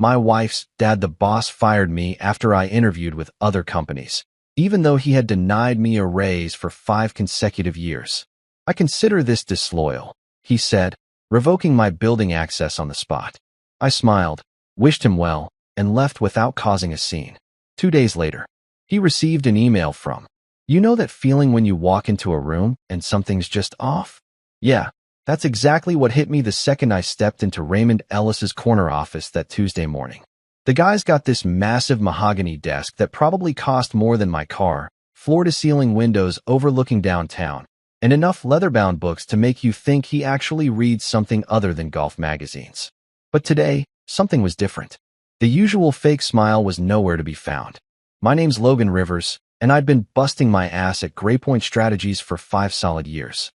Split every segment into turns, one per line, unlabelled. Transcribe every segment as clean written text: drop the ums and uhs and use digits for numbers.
My wife's dad, the boss, fired me after I interviewed with other companies, even though he had denied me a raise for 5 consecutive years. I consider this disloyal, he said, revoking my building access on the spot. I smiled, wished him well, and left without causing a scene. 2 days later, he received an email from, "You know that feeling when you walk into a room and something's just off?" Yeah, that's exactly what hit me the second I stepped into Raymond Ellis's corner office that Tuesday morning. The guy's got this massive mahogany desk that probably cost more than my car, floor-to-ceiling windows overlooking downtown, and enough leather-bound books to make you think he actually reads something other than golf magazines. But today, something was different. The usual fake smile was nowhere to be found. My name's Logan Rivers, and I'd been busting my ass at Graypoint Strategies for 5 solid years.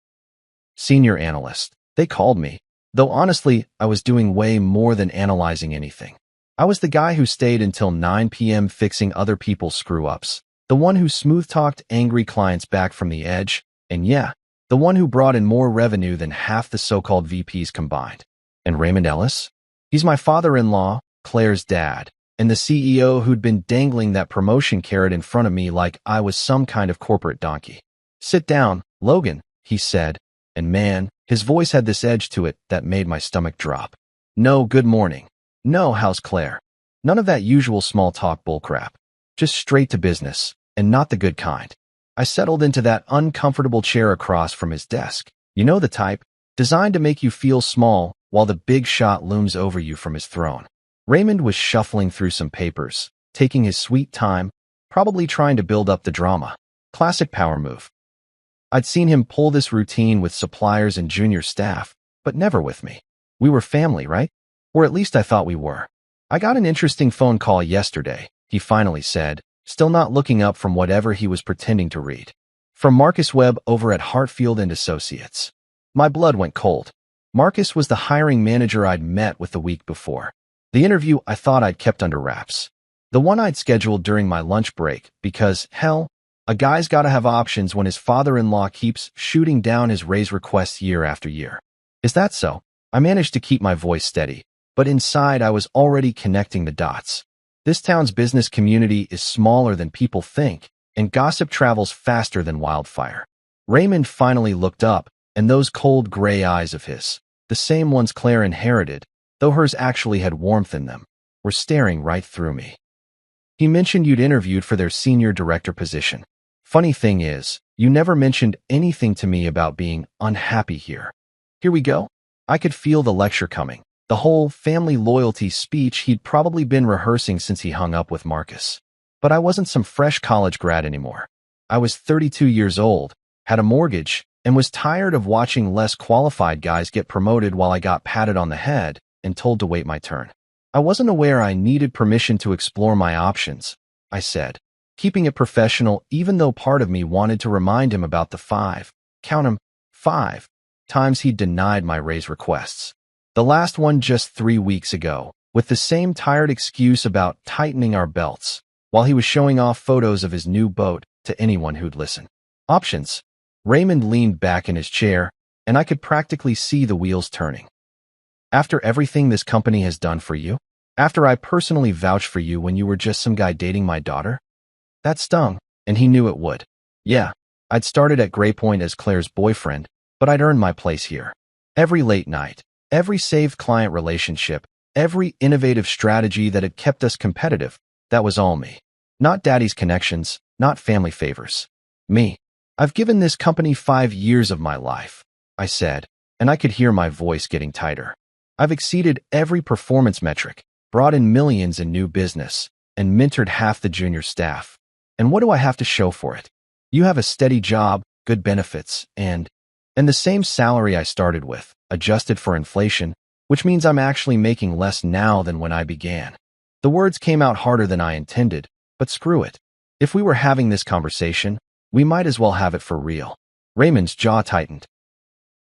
Senior analyst, they called me, though honestly, I was doing way more than analyzing anything. I was the guy who stayed until 9 p.m. fixing other people's screw-ups, the one who smooth-talked angry clients back from the edge, and yeah, the one who brought in more revenue than half the so-called VPs combined. And Raymond Ellis? He's my father-in-law, Claire's dad, and the CEO who'd been dangling that promotion carrot in front of me like I was some kind of corporate donkey. "Sit down, Logan," he said, and man, his voice had this edge to it that made my stomach drop. No good morning. No how's Claire. None of that usual small talk bullcrap. Just straight to business, and not the good kind. I settled into that uncomfortable chair across from his desk. You know the type, designed to make you feel small while the big shot looms over you from his throne. Raymond was shuffling through some papers, taking his sweet time, probably trying to build up the drama. Classic power move. I'd seen him pull this routine with suppliers and junior staff, but never with me. We were family, right? Or at least I thought we were. "I got an interesting phone call yesterday," he finally said, still not looking up from whatever he was pretending to read. "From Marcus Webb over at Hartfield and Associates." My blood went cold. Marcus was the hiring manager I'd met with the week before. The interview I thought I'd kept under wraps. The one I'd scheduled during my lunch break because, hell, a guy's gotta have options when his father-in-law keeps shooting down his raise requests year after year. Is that so? I managed to keep my voice steady, but inside I was already connecting the dots. This town's business community is smaller than people think, and gossip travels faster than wildfire. Raymond finally looked up, and those cold gray eyes of his, the same ones Claire inherited, though hers actually had warmth in them, were staring right through me. "He mentioned you'd interviewed for their senior director position. Funny thing is, you never mentioned anything to me about being unhappy here." Here we go. I could feel the lecture coming, the whole family loyalty speech he'd probably been rehearsing since he hung up with Marcus. But I wasn't some fresh college grad anymore. I was 32 years old, had a mortgage, and was tired of watching less qualified guys get promoted while I got patted on the head and told to wait my turn. I wasn't aware I needed permission to explore my options, I said, keeping it professional even though part of me wanted to remind him about the 5, count 'em, 5, times he'd denied my raise requests. The last one just 3 weeks ago, with the same tired excuse about tightening our belts, while he was showing off photos of his new boat to anyone who'd listen. Options. Raymond leaned back in his chair, and I could practically see the wheels turning. "After everything this company has done for you? After I personally vouched for you when you were just some guy dating my daughter?" That stung, and he knew it would. Yeah, I'd started at Graypoint as Claire's boyfriend, but I'd earned my place here. Every late night, every saved client relationship, every innovative strategy that had kept us competitive, that was all me. Not daddy's connections, not family favors. Me. "I've given this company 5 years of my life," I said, and I could hear my voice getting tighter. "I've exceeded every performance metric, brought in millions in new business, and mentored half the junior staff. And what do I have to show for it? You have a steady job, good benefits, and the same salary I started with, adjusted for inflation, which means I'm actually making less now than when I began." The words came out harder than I intended, but screw it. If we were having this conversation, we might as well have it for real. Raymond's jaw tightened.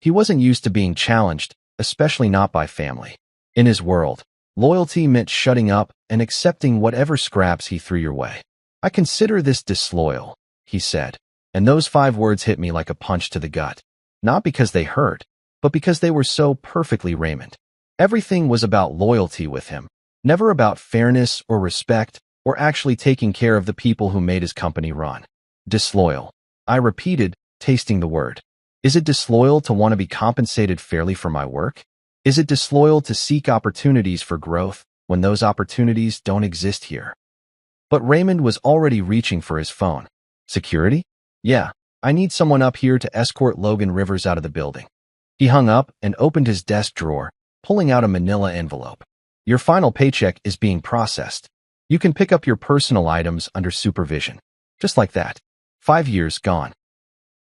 He wasn't used to being challenged, especially not by family. In his world, loyalty meant shutting up and accepting whatever scraps he threw your way. "I consider this disloyal," he said, and those 5 words hit me like a punch to the gut. Not because they hurt, but because they were so perfectly Raymond. Everything was about loyalty with him, Never about fairness or respect or actually taking care of the people who made his company run. Disloyal. I repeated, tasting the word. Is it disloyal to want to be compensated fairly for my work? Is it disloyal to seek opportunities for growth when those opportunities don't exist here? But Raymond was already reaching for his phone. Security? Yeah, I need someone up here to escort Logan Rivers out of the building. He hung up and opened his desk drawer, pulling out a manila envelope. Your final paycheck is being processed. You can pick up your personal items under supervision. Just like that. 5 years gone.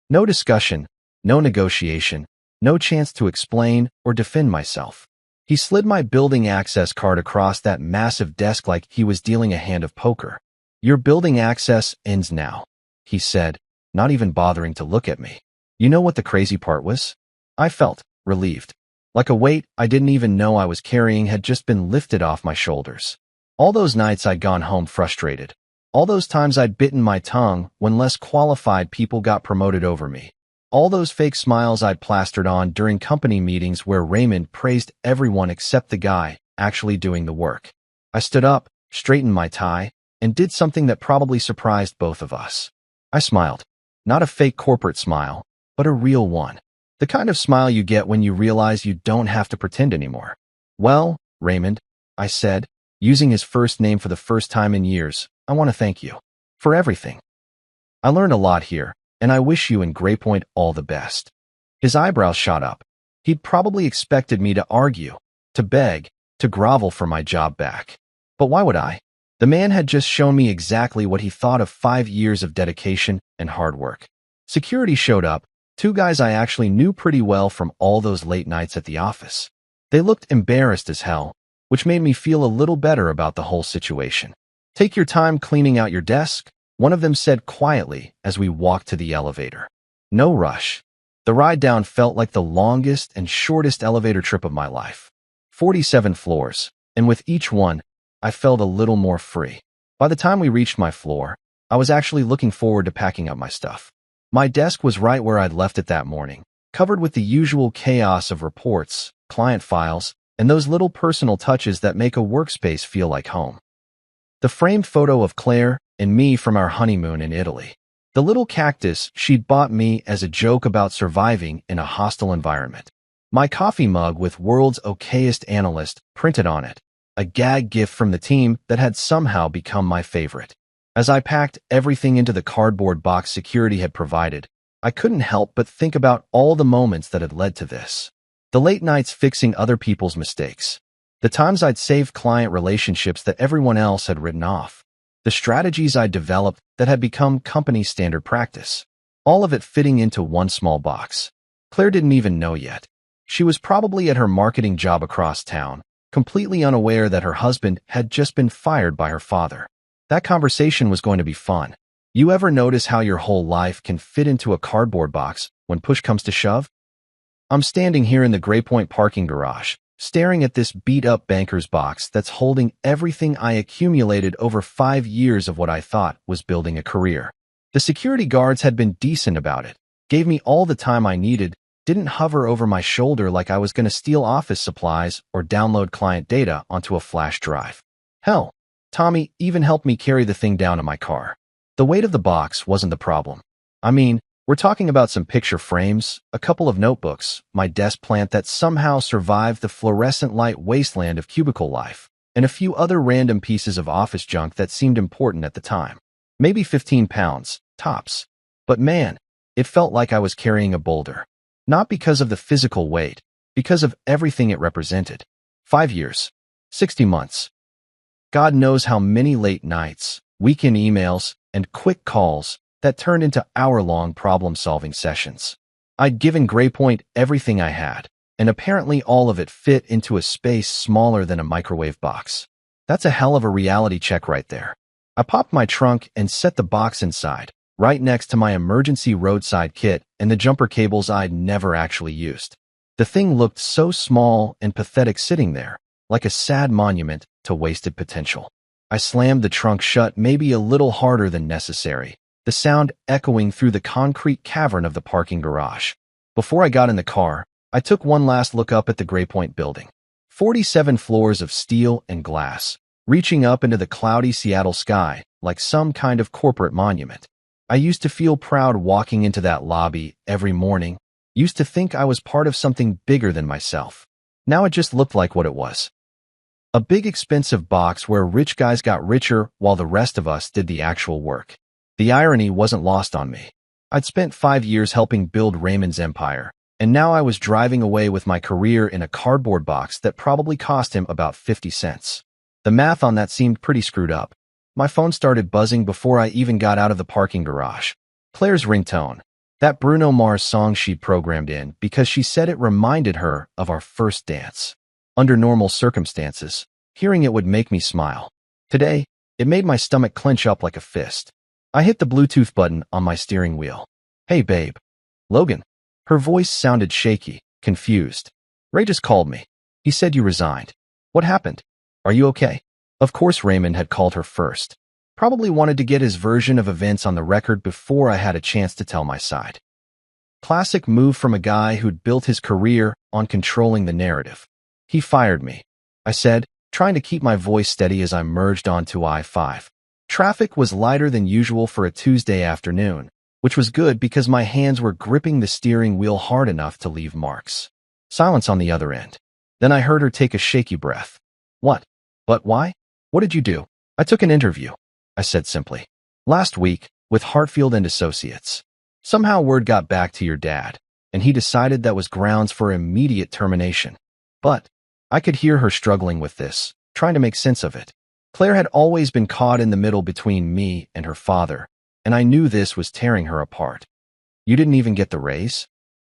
No discussion, no negotiation, no chance to explain or defend myself. He slid my building access card across that massive desk like he was dealing a hand of poker. Your building access ends now, he said, not even bothering to look at me. You know what the crazy part was? I felt relieved. Like a weight I didn't even know I was carrying had just been lifted off my shoulders. All those nights I'd gone home frustrated. All those times I'd bitten my tongue when less qualified people got promoted over me. All those fake smiles I'd plastered on during company meetings where Raymond praised everyone except the guy actually doing the work. I stood up, straightened my tie, and did something that probably surprised both of us. I smiled. Not a fake corporate smile, but a real one. The kind of smile you get when you realize you don't have to pretend anymore. Well, Raymond, I said, using his first name for the first time in years, I want to thank you for everything. I learned a lot here, and I wish you and Graypoint all the best. His eyebrows shot up. He'd probably expected me to argue, to beg, to grovel for my job back. But why would I? The man had just shown me exactly what he thought of 5 years of dedication and hard work. Security showed up, 2 guys I actually knew pretty well from all those late nights at the office. They looked embarrassed as hell, which made me feel a little better about the whole situation. Take your time cleaning out your desk, one of them said quietly as we walked to the elevator. No rush. The ride down felt like the longest and shortest elevator trip of my life. 47 floors, and with each one, I felt a little more free. By the time we reached my floor, I was actually looking forward to packing up my stuff. My desk was right where I'd left it that morning, covered with the usual chaos of reports, client files, and those little personal touches that make a workspace feel like home. The framed photo of Claire and me from our honeymoon in Italy. The little cactus she'd bought me as a joke about surviving in a hostile environment. My coffee mug with World's Okayest Analyst printed on it. A gag gift from the team that had somehow become my favorite. As I packed everything into the cardboard box security had provided, I couldn't help but think about all the moments that had led to this. The late nights fixing other people's mistakes. The times I'd saved client relationships that everyone else had written off. The strategies I'd developed that had become company standard practice. All of it fitting into one small box. Claire didn't even know yet. She was probably at her marketing job across town, completely unaware that her husband had just been fired by her father. That conversation was going to be fun. You ever notice how your whole life can fit into a cardboard box when push comes to shove? I'm standing here in the Graypoint parking garage, staring at this beat-up banker's box that's holding everything I accumulated over 5 years of what I thought was building a career. The security guards had been decent about it, gave me all the time I needed, didn't hover over my shoulder like I was going to steal office supplies or download client data onto a flash drive. Hell, Tommy even helped me carry the thing down to my car. The weight of the box wasn't the problem. I mean, we're talking about some picture frames, a couple of notebooks, my desk plant that somehow survived the fluorescent light wasteland of cubicle life, and a few other random pieces of office junk that seemed important at the time. Maybe 15 pounds, tops. But man, it felt like I was carrying a boulder. Not because of the physical weight, because of everything it represented. 5 years, 60 months. God knows how many late nights, weekend emails, and quick calls that turned into hour-long problem-solving sessions. I'd given Graypoint everything I had, and apparently all of it fit into a space smaller than a microwave box. That's a hell of a reality check right there. I popped my trunk and set the box inside, right next to my emergency roadside kit and the jumper cables I'd never actually used. The thing looked so small and pathetic sitting there, like a sad monument to wasted potential. I slammed the trunk shut maybe a little harder than necessary, the sound echoing through the concrete cavern of the parking garage. Before I got in the car, I took one last look up at the Graypoint building. 47 floors of steel and glass, reaching up into the cloudy Seattle sky like some kind of corporate monument. I used to feel proud walking into that lobby every morning, used to think I was part of something bigger than myself. Now it just looked like what it was. A big expensive box where rich guys got richer while the rest of us did the actual work. The irony wasn't lost on me. I'd spent 5 years helping build Raymond's empire, and now I was driving away with my career in a cardboard box that probably cost him about 50 cents. The math on that seemed pretty screwed up. My phone started buzzing before I even got out of the parking garage. Claire's ringtone. That Bruno Mars song she'd programmed in because she said it reminded her of our first dance. Under normal circumstances, hearing it would make me smile. Today, it made my stomach clench up like a fist. I hit the Bluetooth button on my steering wheel. Hey, babe. Logan. Her voice sounded shaky, confused. Ray just called me. He said you resigned. What happened? Are you okay? Of course Raymond had called her first. Probably wanted to get his version of events on the record before I had a chance to tell my side. Classic move from a guy who'd built his career on controlling the narrative. He fired me, I said, trying to keep my voice steady as I merged onto I-5. Traffic was lighter than usual for a Tuesday afternoon, which was good because my hands were gripping the steering wheel hard enough to leave marks. Silence on the other end. Then I heard her take a shaky breath. What? But why? What did you do? I took an interview, I said simply. Last week, with Hartfield and Associates. Somehow word got back to your dad, and he decided that was grounds for immediate termination. But I could hear her struggling with this, trying to make sense of it. Claire had always been caught in the middle between me and her father, and I knew this was tearing her apart. You didn't even get the raise?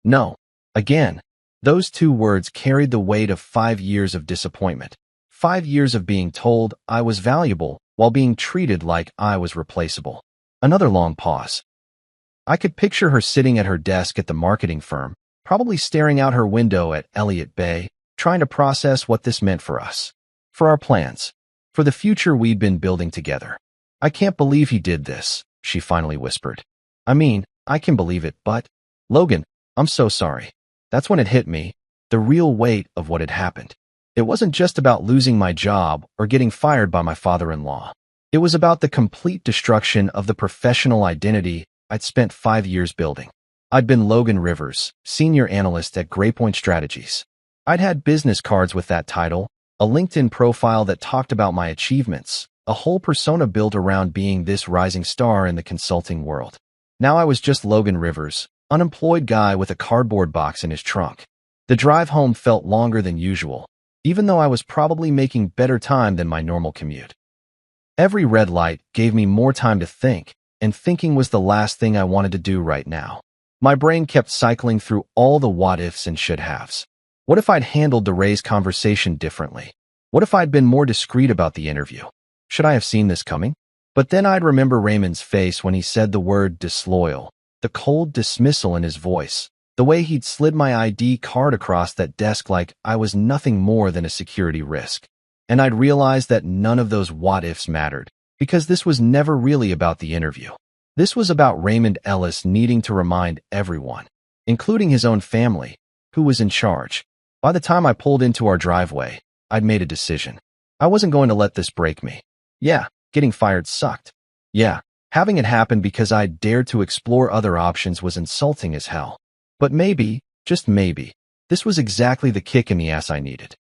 No. Again, those 2 words carried the weight of 5 years of disappointment. 5 years of being told I was valuable while being treated like I was replaceable. Another long pause. I could picture her sitting at her desk at the marketing firm, probably staring out her window at Elliott Bay, trying to process what this meant for us. For our plans. For the future we'd been building together. I can't believe he did this, she finally whispered. I mean, I can believe it, but... Logan, I'm so sorry. That's when it hit me, the real weight of what had happened. It wasn't just about losing my job or getting fired by my father-in-law. It was about the complete destruction of the professional identity I'd spent 5 years building. I'd been Logan Rivers, senior analyst at Graypoint Strategies. I'd had business cards with that title, a LinkedIn profile that talked about my achievements, a whole persona built around being this rising star in the consulting world. Now I was just Logan Rivers, unemployed guy with a cardboard box in his trunk. The drive home felt longer than usual, even though I was probably making better time than my normal commute. Every red light gave me more time to think, and thinking was the last thing I wanted to do right now. My brain kept cycling through all the what-ifs and should-haves. What if I'd handled the Ray's conversation differently? What if I'd been more discreet about the interview? Should I have seen this coming? But then I'd remember Raymond's face when he said the word disloyal, the cold dismissal in his voice, the way he'd slid my ID card across that desk like I was nothing more than a security risk. And I'd realized that none of those what-ifs mattered, because this was never really about the interview. This was about Raymond Ellis needing to remind everyone, including his own family, who was in charge. By the time I pulled into our driveway, I'd made a decision. I wasn't going to let this break me. Yeah, getting fired sucked. Yeah, having it happen because I'd dared to explore other options was insulting as hell. But maybe, just maybe, this was exactly the kick in the ass I needed.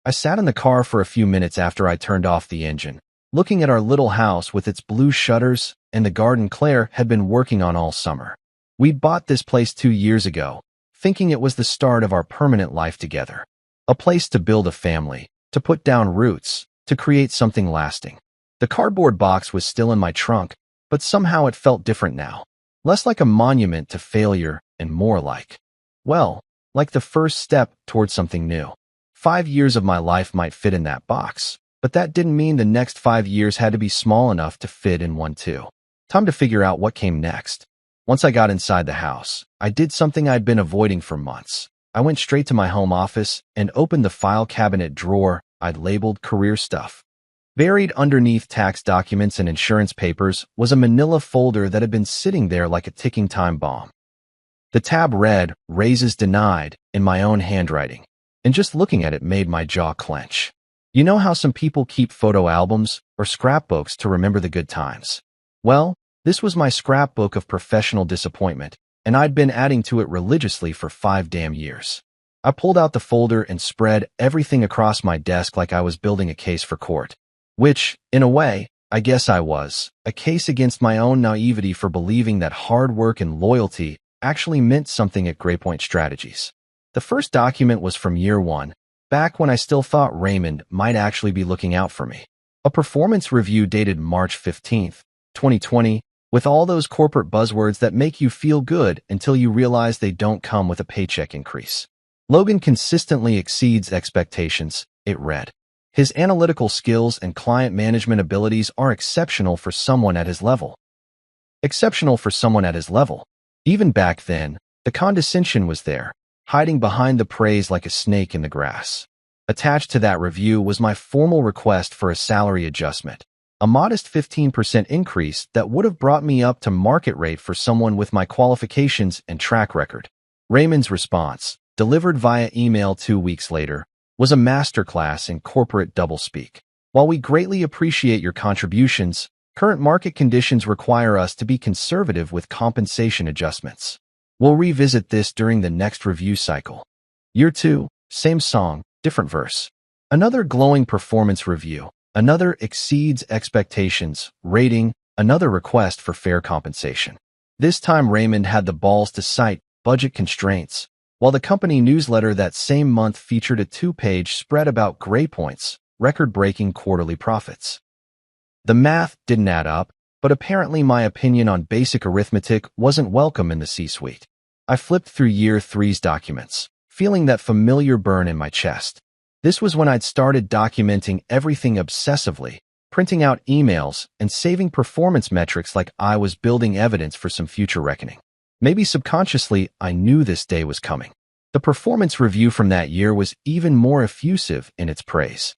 I sat in the car for a few minutes after I turned off the engine, looking at our little house with its blue shutters and the garden Claire had been working on all summer. We'd bought this place 2 years ago, thinking it was the start of our permanent life together. A place to build a family, to put down roots, to create something lasting. The cardboard box was still in my trunk, but somehow it felt different now. Less like a monument to failure and more like, well, like the first step towards something new. 5 years of my life might fit in that box, but that didn't mean the next 5 years had to be small enough to fit in one too. Time to figure out what came next. Once I got inside the house, I did something I'd been avoiding for months. I went straight to my home office and opened the file cabinet drawer I'd labeled career stuff. Buried underneath tax documents and insurance papers was a manila folder that had been sitting there like a ticking time bomb. The tab read, "Raises denied," in my own handwriting. and just looking at it made my jaw clench. You know how some people keep photo albums or scrapbooks to remember the good times? Well, this was my scrapbook of professional disappointment, and I'd been adding to it religiously for 5 damn years. I pulled out the folder and spread everything across my desk like I was building a case for court. Which, in a way, I guess I was. A case against my own naivety for believing that hard work and loyalty actually meant something at Graypoint Strategies. The first document was from year 1, back when I still thought Raymond might actually be looking out for me. A performance review dated March 15th, 2020, with all those corporate buzzwords that make you feel good until you realize they don't come with a paycheck increase. Logan consistently exceeds expectations, it read. His analytical skills and client management abilities are exceptional for someone at his level. Exceptional for someone at his level. Even back then, the condescension was there, hiding behind the praise like a snake in the grass. Attached to that review was my formal request for a salary adjustment, a modest 15% increase that would have brought me up to market rate for someone with my qualifications and track record. Raymond's response, delivered via email 2 weeks later, was a masterclass in corporate doublespeak. While we greatly appreciate your contributions, current market conditions require us to be conservative with compensation adjustments. We'll revisit this during the next review cycle. Year 2, same song, different verse. Another glowing performance review, another exceeds expectations, rating, another request for fair compensation. This time Raymond had the balls to cite budget constraints, while the company newsletter that same month featured a 2-page spread about Graypoint's record-breaking quarterly profits. The math didn't add up, but apparently my opinion on basic arithmetic wasn't welcome in the C-suite. I flipped through year 3's documents, feeling that familiar burn in my chest. This was when I'd started documenting everything obsessively, printing out emails and saving performance metrics like I was building evidence for some future reckoning. Maybe subconsciously, I knew this day was coming. The performance review from that year was even more effusive in its praise.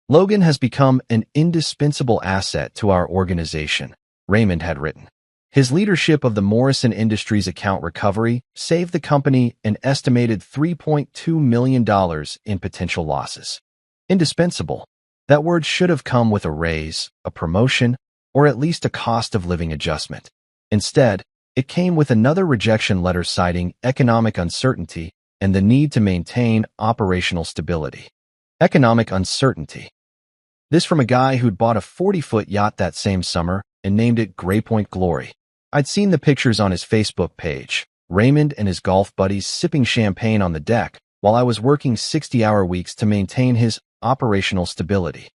Logan has become an indispensable asset to our organization, Raymond had written. His leadership of the Morrison Industries account recovery saved the company an estimated $3.2 million in potential losses. Indispensable. That word should have come with a raise, a promotion, or at least a cost of living adjustment. Instead, it came with another rejection letter citing economic uncertainty and the need to maintain operational stability. Economic uncertainty. This from a guy who'd bought a 40-foot yacht that same summer and named it Graypoint Glory. I'd seen the pictures on his Facebook page, Raymond and his golf buddies sipping champagne on the deck, while I was working 60-hour weeks to maintain his operational stability.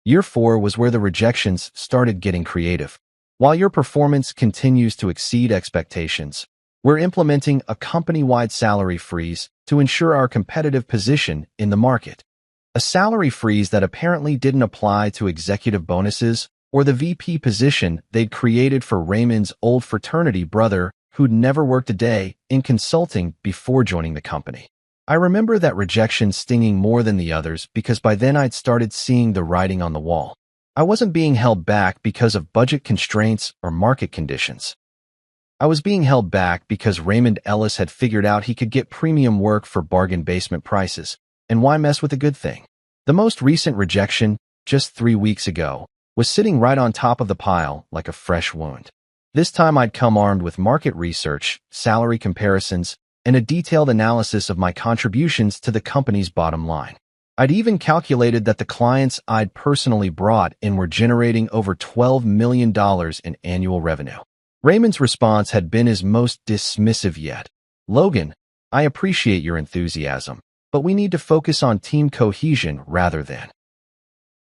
Year 4 was where the rejections started getting creative. While your performance continues to exceed expectations, we're implementing a company-wide salary freeze to ensure our competitive position in the market. A salary freeze that apparently didn't apply to executive bonuses or the VP position they'd created for Raymond's old fraternity brother who'd never worked a day in consulting before joining the company. I remember that rejection stinging more than the others because by then I'd started seeing the writing on the wall. I wasn't being held back because of budget constraints or market conditions. I was being held back because Raymond Ellis had figured out he could get premium work for bargain basement prices, and why mess with a good thing? The most recent rejection, just 3 weeks ago, was sitting right on top of the pile like a fresh wound. This time I'd come armed with market research, salary comparisons, and a detailed analysis of my contributions to the company's bottom line. I'd even calculated that the clients I'd personally brought in were generating over $12 million in annual revenue. Raymond's response had been his most dismissive yet. Logan, I appreciate your enthusiasm, but we need to focus on team cohesion rather than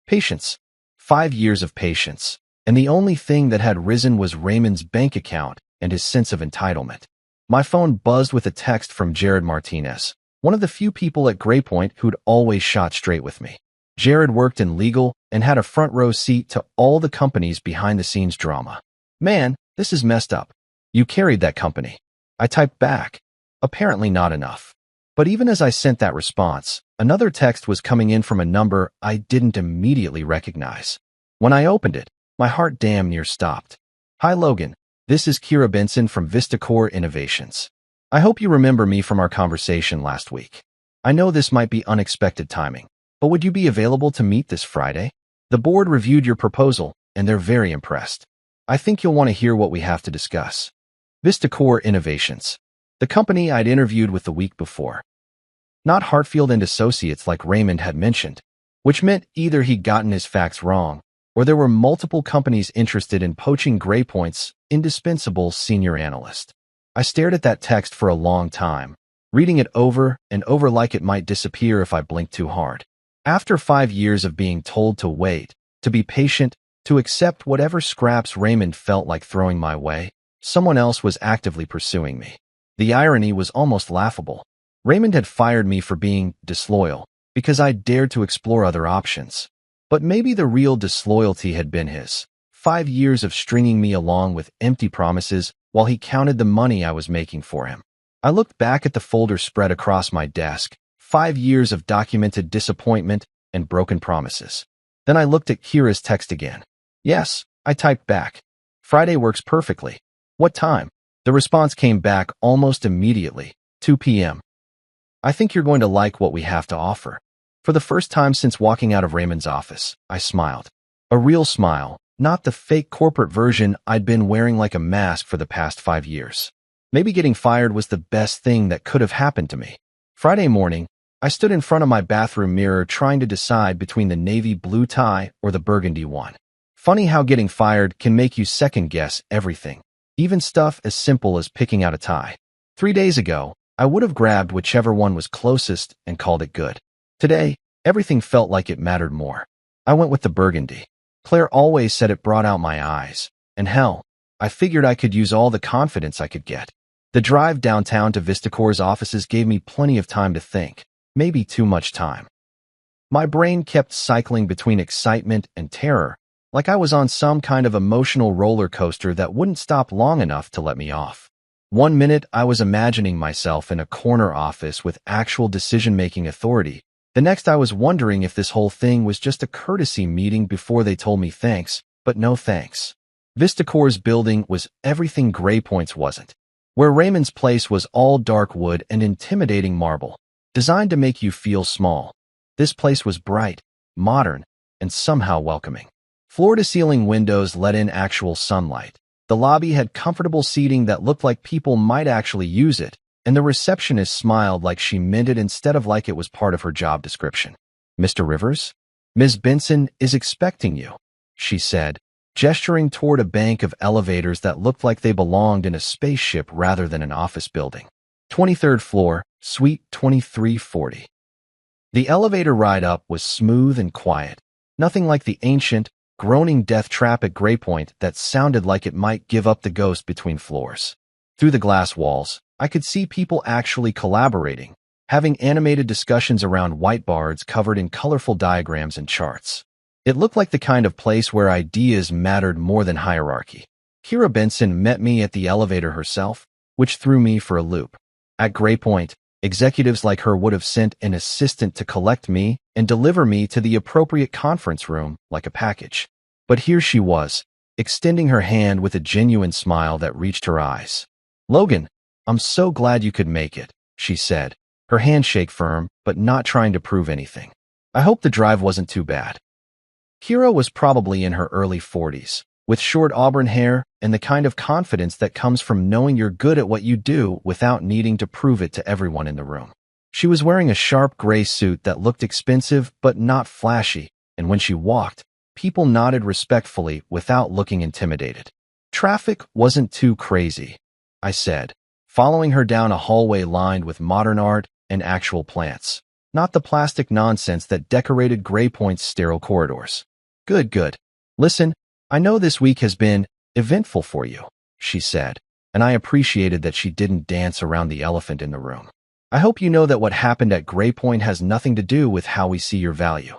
patience. 5 years of patience, and the only thing that had risen was Raymond's bank account and his sense of entitlement. My phone buzzed with a text from Jared Martinez, one of the few people at Graypoint who'd always shot straight with me. Jared worked in legal and had a front row seat to all the company's behind-the-scenes drama. Man, this is messed up. You carried that company. I typed back. Apparently not enough. But even as I sent that response, another text was coming in from a number I didn't immediately recognize. When I opened it, my heart damn near stopped. Hi Logan, this is Kira Benson from VistaCore Innovations. I hope you remember me from our conversation last week. I know this might be unexpected timing, but would you be available to meet this Friday? The board reviewed your proposal, and they're very impressed. I think you'll want to hear what we have to discuss. VistaCore Innovations, the company I'd interviewed with the week before. Not Hartfield and Associates like Raymond had mentioned, which meant either he'd gotten his facts wrong, or there were multiple companies interested in poaching Gray Point's indispensable senior analyst. I stared at that text for a long time, reading it over and over like it might disappear if I blinked too hard. After 5 years of being told to wait, to be patient, to accept whatever scraps Raymond felt like throwing my way, someone else was actively pursuing me. The irony was almost laughable. Raymond had fired me for being disloyal because I dared to explore other options. But maybe the real disloyalty had been his 5 years of stringing me along with empty promises while he counted the money I was making for him. I looked back at the folder spread across my desk, 5 years of documented disappointment and broken promises. Then I looked at Kira's text again. Yes, I typed back. Friday works perfectly. What time? The response came back almost immediately, 2 p.m. I think you're going to like what we have to offer. For the first time since walking out of Raymond's office, I smiled. A real smile, not the fake corporate version I'd been wearing like a mask for the past 5 years. Maybe getting fired was the best thing that could have happened to me. Friday morning, I stood in front of my bathroom mirror trying to decide between the navy blue tie or the burgundy one. Funny how getting fired can make you second-guess everything, even stuff as simple as picking out a tie. 3 days ago, I would have grabbed whichever one was closest and called it good. Today, everything felt like it mattered more. I went with the burgundy. Claire always said it brought out my eyes. And hell, I figured I could use all the confidence I could get. The drive downtown to VistaCore's offices gave me plenty of time to think, maybe too much time. My brain kept cycling between excitement and terror, like I was on some kind of emotional roller coaster that wouldn't stop long enough to let me off. 1 minute, I was imagining myself in a corner office with actual decision-making authority. The next, I was wondering if this whole thing was just a courtesy meeting before they told me thanks, but no thanks. VistaCore's building was everything Gray Point's wasn't. Where Raymond's place was all dark wood and intimidating marble, designed to make you feel small. This place was bright, modern, and somehow welcoming. Floor-to-ceiling windows let in actual sunlight. The lobby had comfortable seating that looked like people might actually use it, and the receptionist smiled like she meant it instead of like it was part of her job description. Mr. Rivers? Ms. Benson is expecting you, she said, gesturing toward a bank of elevators that looked like they belonged in a spaceship rather than an office building. 23rd floor, suite 2340. The elevator ride up was smooth and quiet, nothing like the ancient, groaning death trap at Gray Point that sounded like it might give up the ghost between floors. Through the glass walls, I could see people actually collaborating, having animated discussions around whiteboards covered in colorful diagrams and charts. It looked like the kind of place where ideas mattered more than hierarchy. Kira Benson met me at the elevator herself, which threw me for a loop. At Gray Point, executives like her would have sent an assistant to collect me and deliver me to the appropriate conference room like a package. But here she was, extending her hand with a genuine smile that reached her eyes. "Logan, I'm so glad you could make it," she said, her handshake firm but not trying to prove anything. "I hope the drive wasn't too bad." Kira was probably in her early 40s, with short auburn hair and the kind of confidence that comes from knowing you're good at what you do without needing to prove it to everyone in the room. She was wearing a sharp gray suit that looked expensive but not flashy, and when she walked, people nodded respectfully without looking intimidated. "Traffic wasn't too crazy," I said, following her down a hallway lined with modern art and actual plants, not the plastic nonsense that decorated Gray Point's sterile corridors. Good, good. Listen, I know this week has been eventful for you," she said, and I appreciated that she didn't dance around the elephant in the room. "I hope you know that what happened at Gray Point has nothing to do with how we see your value."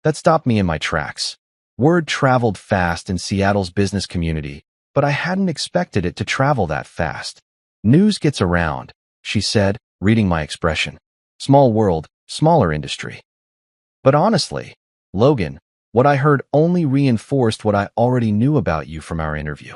That stopped me in my tracks. Word traveled fast in Seattle's business community, but I hadn't expected it to travel that fast. "News gets around," she said, reading my expression. "Small world, smaller industry." But honestly, Logan, what I heard only reinforced what I already knew about you from our interview.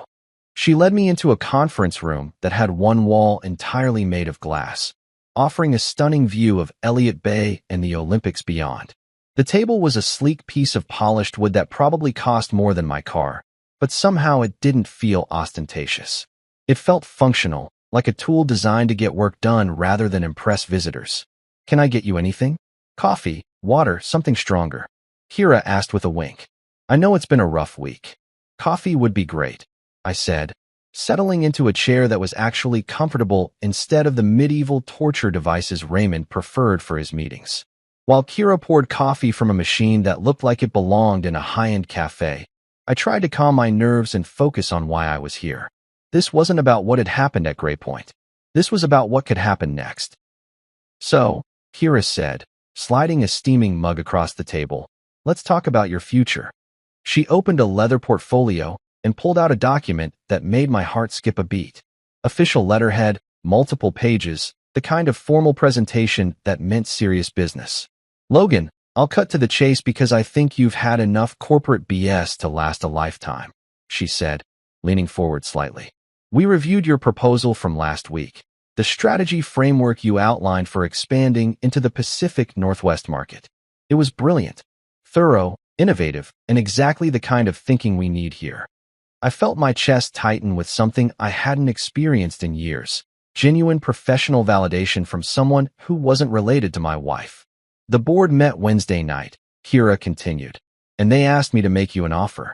She led me into a conference room that had one wall entirely made of glass. offering a stunning view of Elliott Bay and the Olympics beyond. The table was a sleek piece of polished wood that probably cost more than my car, but somehow it didn't feel ostentatious. It felt functional, like a tool designed to get work done rather than impress visitors. "Can I get you anything? Coffee, water, something stronger?" Kira asked with a wink. "I know it's been a rough week." "Coffee would be great," I said, settling into a chair that was actually comfortable instead of the medieval torture devices Raymond preferred for his meetings. While Kira poured coffee from a machine that looked like it belonged in a high-end cafe, I tried to calm my nerves and focus on why I was here. This wasn't about what had happened at Gray Point. This was about what could happen next. "So," Kira said, sliding a steaming mug across the table, "let's talk about your future." She opened a leather portfolio and pulled out a document that made my heart skip a beat. Official letterhead, multiple pages, the kind of formal presentation that meant serious business. "Logan, I'll cut to the chase because I think you've had enough corporate BS to last a lifetime," she said, leaning forward slightly. "We reviewed your proposal from last week, the strategy framework you outlined for expanding into the Pacific Northwest market. It was brilliant, thorough, innovative, and exactly the kind of thinking we need here." I felt my chest tighten with something I hadn't experienced in years, genuine professional validation from someone who wasn't related to my wife. "The board met Wednesday night," Kira continued, "and they asked me to make you an offer.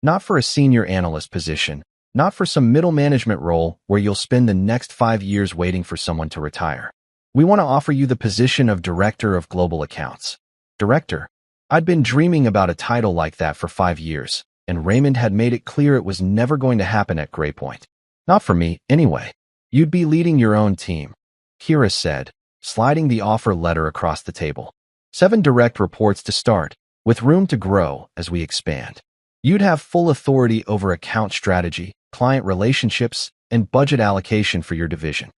Not for a senior analyst position, not for some middle management role where you'll spend the next 5 years waiting for someone to retire. We want to offer you the position of Director of Global Accounts." Director? I'd been dreaming about a title like that for 5 years, and Raymond had made it clear it was never going to happen at Gray Point. "Not for me, anyway. You'd be leading your own team," Kira said, sliding the offer letter across the table. 7 direct reports to start, with room to grow as we expand. You'd have full authority over account strategy, client relationships, and budget allocation for your division.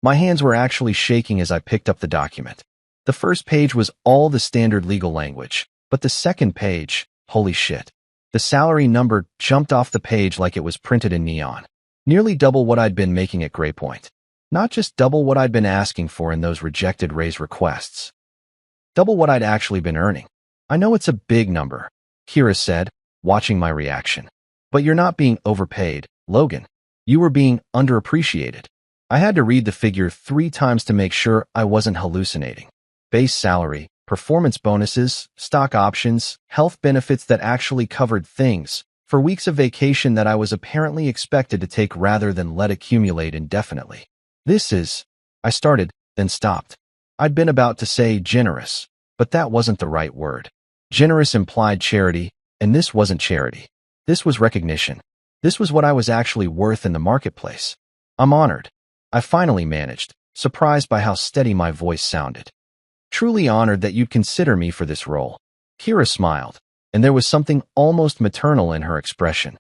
My hands were actually shaking as I picked up the document. The first page was all the standard legal language, but the second page, holy shit. The salary number jumped off the page like it was printed in neon. Nearly double what I'd been making at Gray Point. Not just double what I'd been asking for in those rejected raise requests. Double what I'd actually been earning. "I know it's a big number," Kira said, watching my reaction. "But you're not being overpaid, Logan. You were being underappreciated." I had to read the figure 3 times to make sure I wasn't hallucinating. Base salary, performance bonuses, stock options, health benefits that actually covered things, for weeks of vacation that I was apparently expected to take rather than let accumulate indefinitely. "This is," I started, then stopped. I'd been about to say generous, but that wasn't the right word. Generous implied charity, and this wasn't charity. This was recognition. This was what I was actually worth in the marketplace. "I'm honored," I finally managed, surprised by how steady my voice sounded. "Truly honored that you'd consider me for this role." Kira smiled, and there was something almost maternal in her expression.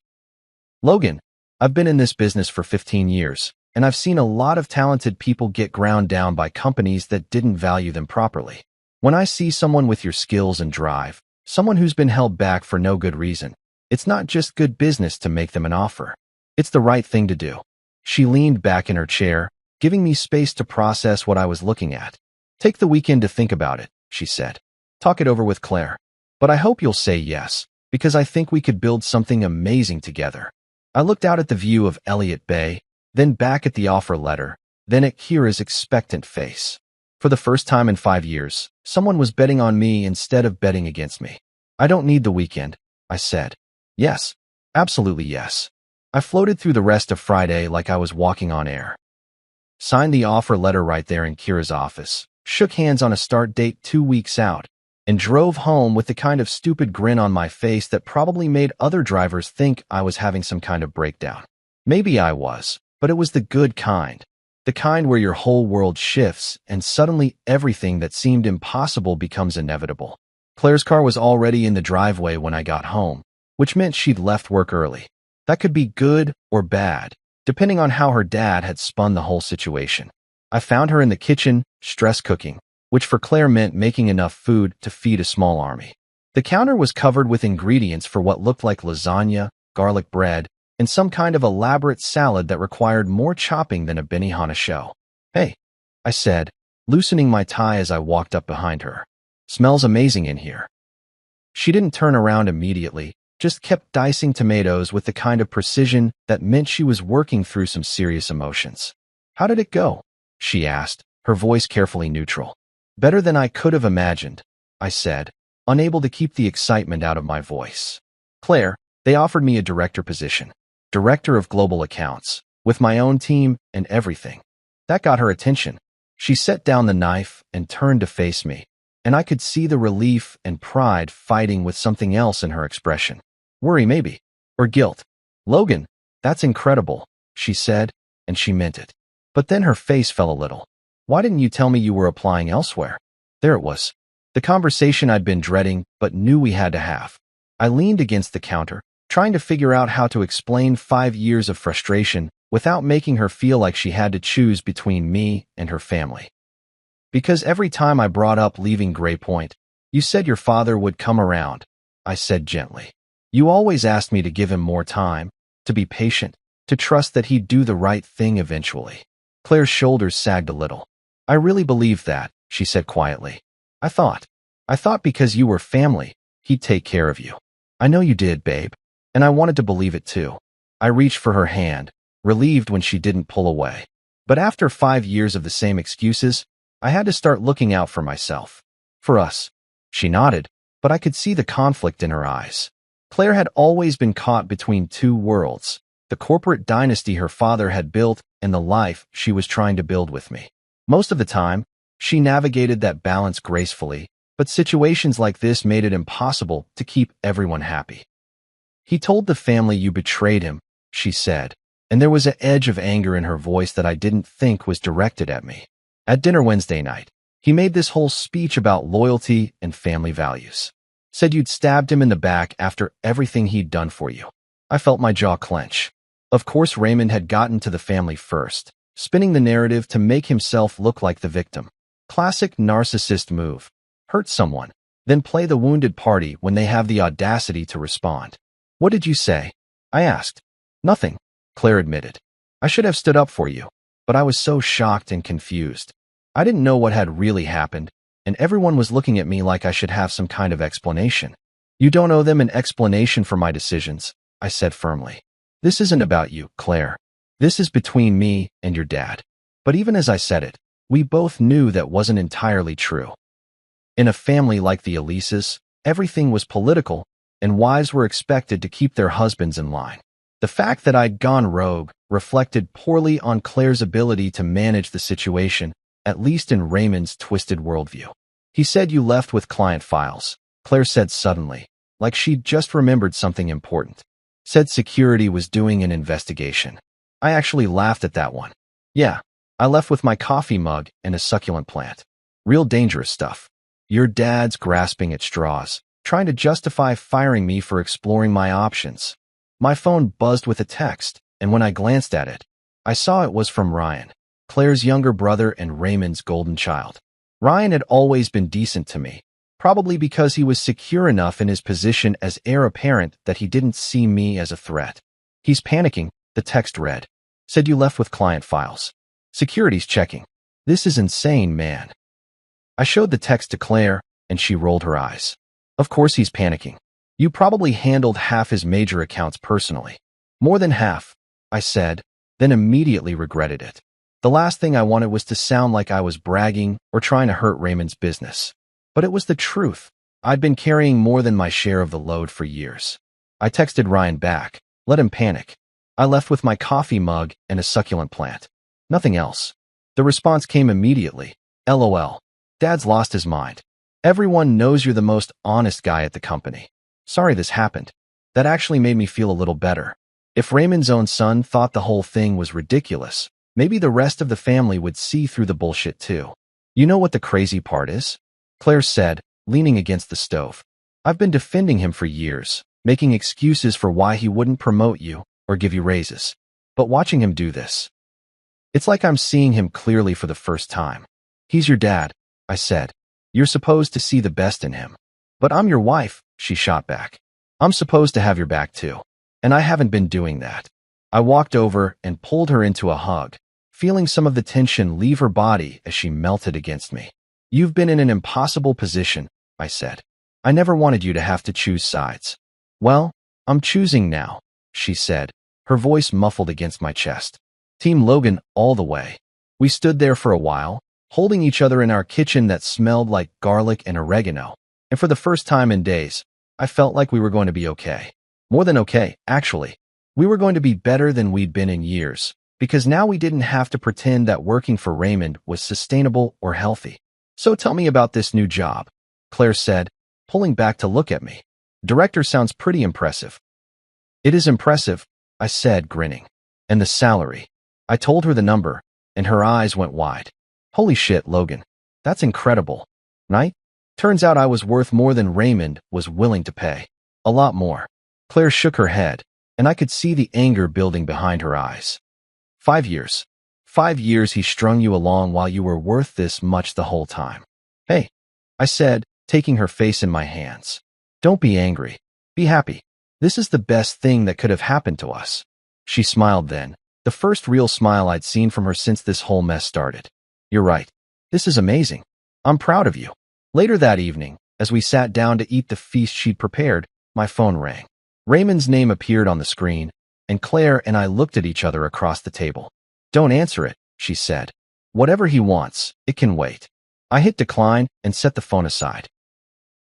"Logan, I've been in this business for 15 years. And I've seen a lot of talented people get ground down by companies that didn't value them properly. When I see someone with your skills and drive, someone who's been held back for no good reason, it's not just good business to make them an offer. It's the right thing to do." She leaned back in her chair, giving me space to process what I was looking at. "Take the weekend to think about it," she said. "Talk it over with Claire. But I hope you'll say yes, because I think we could build something amazing together." I looked out at the view of Elliott Bay, then back at the offer letter, then at Kira's expectant face. For the first time in 5 years, someone was betting on me instead of betting against me. "I don't need the weekend," I said. "Yes, absolutely yes." I floated through the rest of Friday like I was walking on air. Signed the offer letter right there in Kira's office, shook hands on a start date 2 weeks out, and drove home with the kind of stupid grin on my face that probably made other drivers think I was having some kind of breakdown. Maybe I was. But it was the good kind. The kind where your whole world shifts and suddenly everything that seemed impossible becomes inevitable. Claire's car was already in the driveway when I got home, which meant she'd left work early. That could be good or bad, depending on how her dad had spun the whole situation. I found her in the kitchen, stress cooking, which for Claire meant making enough food to feed a small army. The counter was covered with ingredients for what looked like lasagna, garlic bread, and some kind of elaborate salad that required more chopping than a Benihana show. "Hey," I I said, loosening my tie as I walked up behind her. Smells amazing in here. She didn't turn around immediately, just kept dicing tomatoes with the kind of precision that meant she was working through some serious emotions. How did it go? She asked, her voice carefully neutral. Better than I could have imagined, I said, unable to keep the excitement out of my voice. Claire, they offered me a director position, director of global accounts, with my own team and everything. That got her attention. She set down the knife and turned to face me, and I could see the relief and pride fighting with something else in her expression. Worry maybe, or guilt. Logan, that's incredible, she said, and she meant it. But then her face fell a little. Why didn't you tell me you were applying elsewhere? There it was. The conversation I'd been dreading but knew we had to have. I leaned against the counter, trying to figure out how to explain 5 years of frustration without making her feel like she had to choose between me and her family. Because every time I brought up leaving Gray Point, you said your father would come around, I said gently. You always asked me to give him more time, to be patient, to trust that he'd do the right thing eventually. Claire's shoulders sagged a little. I really believed that, she said quietly. I thought because you were family, he'd take care of you. I know you did, babe. And I wanted to believe it too. I reached for her hand, relieved when she didn't pull away. But after 5 years of the same excuses, I had to start looking out for myself. For us. She nodded, but I could see the conflict in her eyes. Claire had always been caught between two worlds, the corporate dynasty her father had built and the life she was trying to build with me. Most of the time, she navigated that balance gracefully, but situations like this made it impossible to keep everyone happy. He told the family you betrayed him, she said, and there was an edge of anger in her voice that I didn't think was directed at me. At dinner Wednesday night, he made this whole speech about loyalty and family values. Said you'd stabbed him in the back after everything he'd done for you. I felt my jaw clench. Of course Raymond had gotten to the family first, spinning the narrative to make himself look like the victim. Classic narcissist move. Hurt someone, then play the wounded party when they have the audacity to respond. What did you say? I asked. Nothing, Claire admitted. I should have stood up for you, but I was so shocked and confused. I didn't know what had really happened, and everyone was looking at me like I should have some kind of explanation. You don't owe them an explanation for my decisions, I said firmly. This isn't about you, Claire. This is between me and your dad. But even as I said it, we both knew that wasn't entirely true. In a family like the Elises, everything was political, and wives were expected to keep their husbands in line. The fact that I'd gone rogue reflected poorly on Claire's ability to manage the situation, at least in Raymond's twisted worldview. He said you left with client files, Claire said suddenly, like she'd just remembered something important. Said security was doing an investigation. I actually laughed at that one. Yeah, I left with my coffee mug and a succulent plant. Real dangerous stuff. Your dad's grasping at straws, trying to justify firing me for exploring my options. My phone buzzed with a text, and when I glanced at it, I saw it was from Ryan, Claire's younger brother and Raymond's golden child. Ryan had always been decent to me, probably because he was secure enough in his position as heir apparent that he didn't see me as a threat. He's panicking, the text read. Said you left with client files. Security's checking. This is insane, man. I showed the text to Claire, and she rolled her eyes. Of course he's panicking. You probably handled half his major accounts personally. More than half, I said, then immediately regretted it. The last thing I wanted was to sound like I was bragging or trying to hurt Raymond's business. But it was the truth. I'd been carrying more than my share of the load for years. I texted Ryan back, let him panic. I left with my coffee mug and a succulent plant. Nothing else. The response came immediately. LOL. Dad's lost his mind. Everyone knows you're the most honest guy at the company. Sorry this happened. That actually made me feel a little better. If Raymond's own son thought the whole thing was ridiculous, maybe the rest of the family would see through the bullshit too. You know what the crazy part is? Claire said, leaning against the stove. I've been defending him for years, making excuses for why he wouldn't promote you or give you raises. But watching him do this, it's like I'm seeing him clearly for the first time. He's your dad, I said. You're supposed to see the best in him. But I'm your wife, she shot back. I'm supposed to have your back too. And I haven't been doing that. I walked over and pulled her into a hug, feeling some of the tension leave her body as she melted against me. "You've been in an impossible position," I said. "I never wanted you to have to choose sides." "Well, I'm choosing now," she said, her voice muffled against my chest. "Team Logan all the way." We stood there for a while, holding each other in our kitchen that smelled like garlic and oregano. And for the first time in days, I felt like we were going to be okay. More than okay, actually. We were going to be better than we'd been in years, because now we didn't have to pretend that working for Raymond was sustainable or healthy. "So tell me about this new job," Claire said, pulling back to look at me. "Director sounds pretty impressive." "It is impressive," I said, grinning. "And the salary." I told her the number, and her eyes went wide. "Holy shit, Logan. That's incredible, right? Turns out I was worth more than Raymond was willing to pay. A lot more." Claire shook her head, and I could see the anger building behind her eyes. 5 years. 5 years he strung you along while you were worth this much the whole time. "Hey," I said, taking her face in my hands. "Don't be angry. Be happy. This is the best thing that could have happened to us." She smiled then, the first real smile I'd seen from her since this whole mess started. "You're right. This is amazing. I'm proud of you." Later that evening, as we sat down to eat the feast she'd prepared, my phone rang. Raymond's name appeared on the screen, and Claire and I looked at each other across the table. "Don't answer it," she said. "Whatever he wants, it can wait." I hit decline and set the phone aside.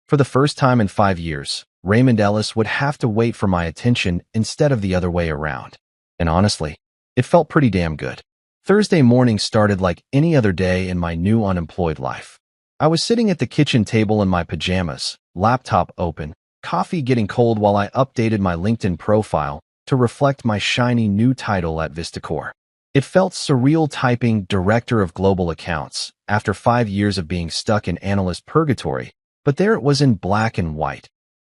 For the first time in 5 years, Raymond Ellis would have to wait for my attention instead of the other way around. And honestly, it felt pretty damn good. Thursday morning started like any other day in my new unemployed life. I was sitting at the kitchen table in my pajamas, laptop open, coffee getting cold while I updated my LinkedIn profile to reflect my shiny new title at Vistacor. It felt surreal typing Director of Global Accounts after 5 years of being stuck in analyst purgatory, but there it was in black and white.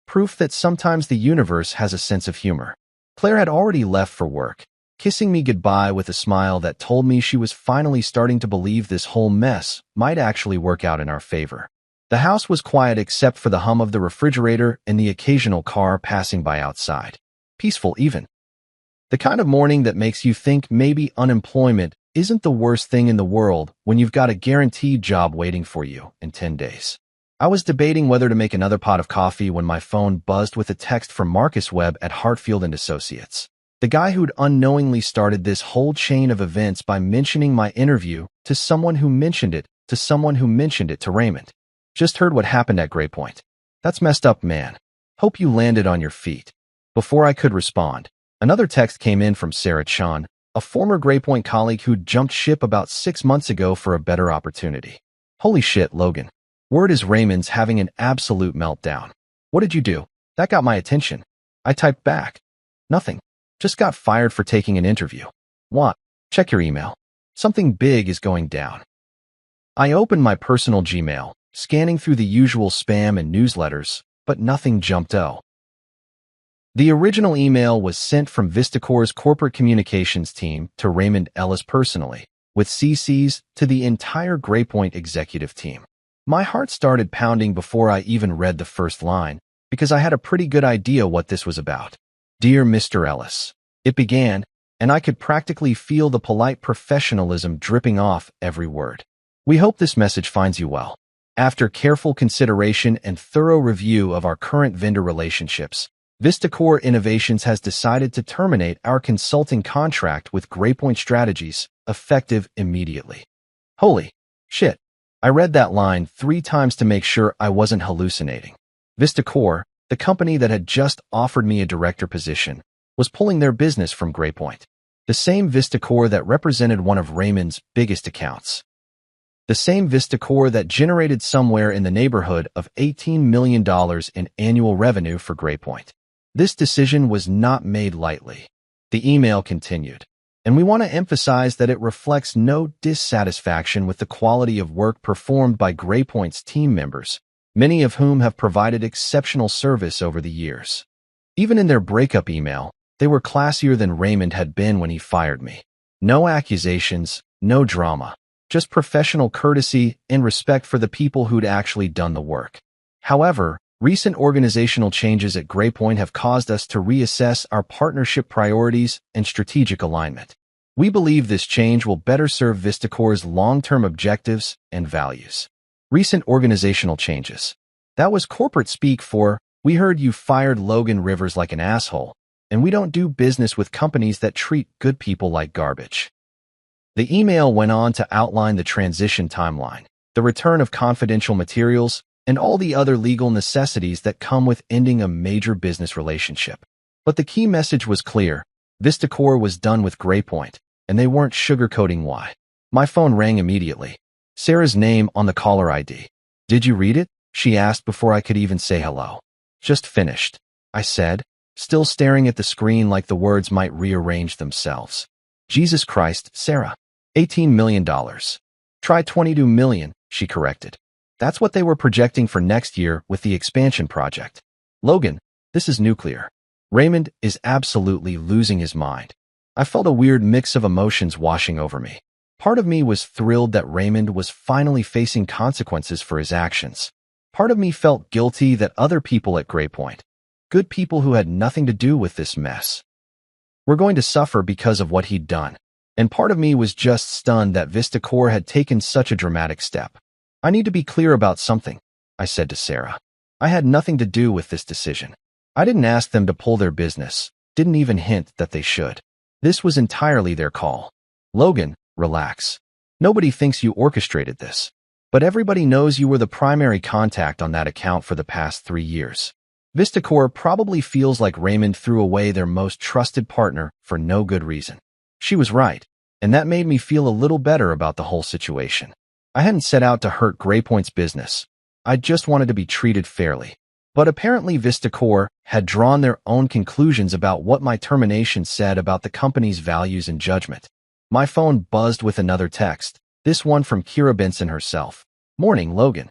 Proof that sometimes the universe has a sense of humor. Claire had already left for work, kissing me goodbye with a smile that told me she was finally starting to believe this whole mess might actually work out in our favor. The house was quiet except for the hum of the refrigerator and the occasional car passing by outside. Peaceful even. The kind of morning that makes you think maybe unemployment isn't the worst thing in the world when you've got a guaranteed job waiting for you in 10 days. I was debating whether to make another pot of coffee when my phone buzzed with a text from Marcus Webb at Hartfield & Associates. The guy who'd unknowingly started this whole chain of events by mentioning my interview to someone who mentioned it to someone who mentioned it to Raymond. "Just heard what happened at Gray Point. That's messed up, man. Hope you landed on your feet." Before I could respond, another text came in from Sarah Chan, a former Gray Point colleague who'd jumped ship about 6 months ago for a better opportunity. "Holy shit, Logan. Word is Raymond's having an absolute meltdown. What did you do?" That got my attention. I typed back. "Nothing. Just got fired for taking an interview." "What? Check your email. Something big is going down." I opened my personal Gmail, scanning through the usual spam and newsletters, but nothing jumped out. The original email was sent from Vistacor's corporate communications team to Raymond Ellis personally, with CCs to the entire Gray Point executive team. My heart started pounding before I even read the first line, because I had a pretty good idea what this was about. "Dear Mr. Ellis," it began, and I could practically feel the polite professionalism dripping off every word. "We hope this message finds you well. After careful consideration and thorough review of our current vendor relationships, Vistacor Innovations has decided to terminate our consulting contract with Gray Point Strategies, effective immediately." Holy shit. I read that line 3 times to make sure I wasn't hallucinating. Vistacor, the company that had just offered me a director position, was pulling their business from Gray Point. The same Vistacor that represented one of Raymond's biggest accounts. The same Vistacor that generated somewhere in the neighborhood of $18 million in annual revenue for Gray Point. This decision was not made lightly. The email continued, and we want to emphasize that it reflects no dissatisfaction with the quality of work performed by Gray Point's team members, many of whom have provided exceptional service over the years. Even in their breakup email, they were classier than Raymond had been when he fired me. No accusations, no drama. Just professional courtesy and respect for the people who'd actually done the work. However, recent organizational changes at Gray Point have caused us to reassess our partnership priorities and strategic alignment. We believe this change will better serve Vistacor's long-term objectives and values. Recent organizational changes. That was corporate speak for, "We heard you fired Logan Rivers like an asshole, and we don't do business with companies that treat good people like garbage." The email went on to outline the transition timeline, the return of confidential materials, and all the other legal necessities that come with ending a major business relationship. But the key message was clear. Vistacor was done with GrayPoint, and they weren't sugarcoating why. My phone rang immediately. Sarah's name on the caller ID. "Did you read it?" she asked before I could even say hello. "Just finished," I said, still staring at the screen like the words might rearrange themselves. "Jesus Christ, Sarah. $18 million. Try 22 million, she corrected. That's what they were projecting for next year with the expansion project. "Logan, this is nuclear." Raymond is absolutely losing his mind. I felt a weird mix of emotions washing over me. Part of me was thrilled that Raymond was finally facing consequences for his actions. Part of me felt guilty that other people at GrayPoint, good people who had nothing to do with this mess, were going to suffer because of what he'd done. And part of me was just stunned that Vistacor had taken such a dramatic step. "I need to be clear about something," I said to Sarah. "I had nothing to do with this decision. I didn't ask them to pull their business, didn't even hint that they should. This was entirely their call." "Logan, relax. Nobody thinks you orchestrated this. But everybody knows you were the primary contact on that account for the past 3 years. Vistacor probably feels like Raymond threw away their most trusted partner for no good reason." She was right, and that made me feel a little better about the whole situation. I hadn't set out to hurt GrayPoint's business. I just wanted to be treated fairly. But apparently Vistacor had drawn their own conclusions about what my termination said about the company's values and judgment. My phone buzzed with another text, this one from Kira Benson herself. "Morning, Logan.